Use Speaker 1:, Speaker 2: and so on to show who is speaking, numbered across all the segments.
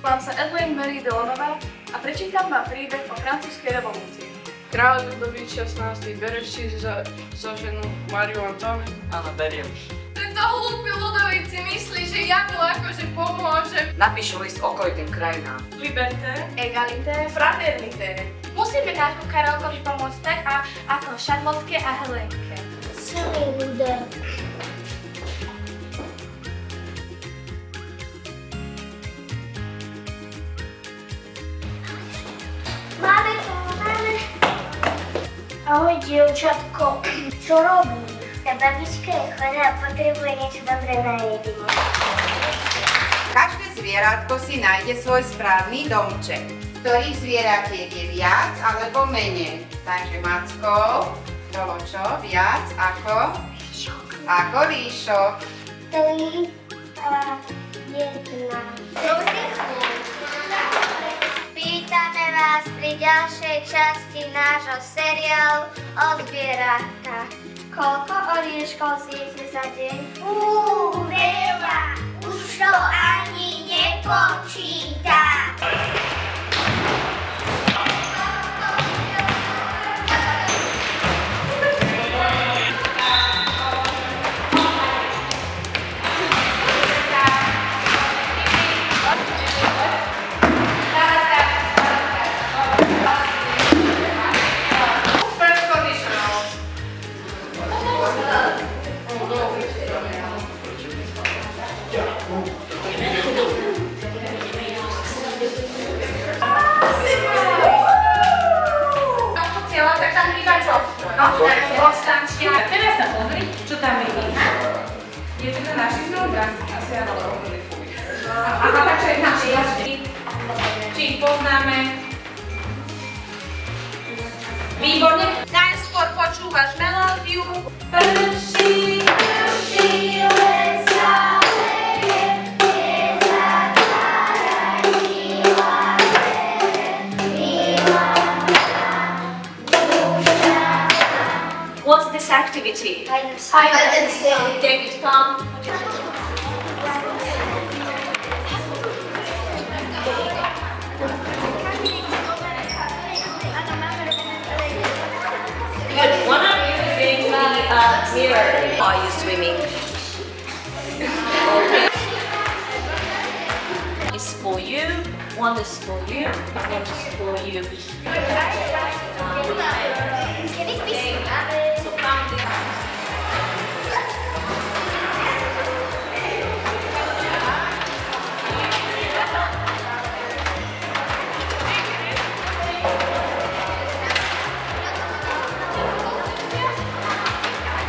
Speaker 1: Volám sa Edwin Marie Delonová a prečítam vám príbeh o francúzskej revolúcii.
Speaker 2: Kráľ Ľudovít 16. bereš si za ženu Mariu Antoine?
Speaker 3: Áno, beriem.
Speaker 1: Tento hlúpy Ľudovít si myslí, že ja mu akože pomôžem.
Speaker 3: Napíšu list okolitým krajinám.
Speaker 1: Liberté,
Speaker 4: Egalité.
Speaker 1: fraternité.
Speaker 4: Musíme nášmu Karolkovi pomôcť tak ako Šarlotke a Helenke.
Speaker 5: Celý ľudé. Máme to, máme. Ahoj, dievčatko. Čo robíš? Tá babička je chorá a potrebuje niečo dobré na jedenie.
Speaker 6: Každé zvieratko si nájde svoj správny domček. Ktorých zvieratiek je viac alebo menej? Takže Macko, bolo čo? Viac ako? Ako líšok.
Speaker 5: 3 a 1. Vítame vás pri ďalšej časti nášho seriálu o zvieratkách. Koľko orieškov zjete za deň? Veľa! Už to ani nepočítam.
Speaker 7: Teraz sa pozri, čo tam je. Je to našich zrovna? Asi áno. Aha, takže je naši jazyky. Či ich poznáme? Výborne. Najskôr počúvaš melódiu. Prší les zaleje, nezatvárají
Speaker 4: What's this activity?
Speaker 5: Hide and seek.
Speaker 4: David, come.
Speaker 7: Good. One of you is going to be a mirror.
Speaker 3: Are you swimming?
Speaker 7: Is for you. One is for you. One is for you. So come this.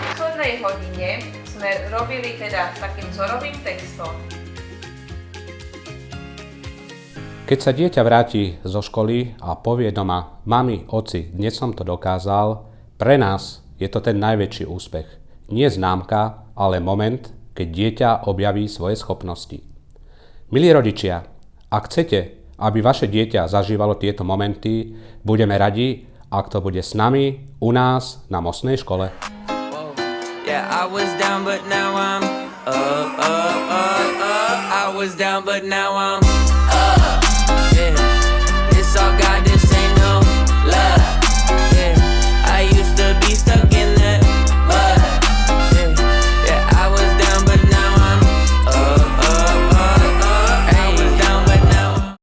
Speaker 8: V poslednej hodine sme robili teda s takým vzorovým textom.
Speaker 9: Keď sa dieťa vráti zo školy a povie doma: mami, oci, dnes som to dokázal, pre nás je to ten najväčší úspech. Nie známka, ale moment, keď dieťa objaví svoje schopnosti. Milí rodičia, ak chcete, aby vaše dieťa zažívalo tieto momenty, budeme radi, ak to bude s nami, u nás, na Mostnej škole.
Speaker 10: Yeah, I was down, but now I'm up. I was down, but now I'm up. Yeah, it's all got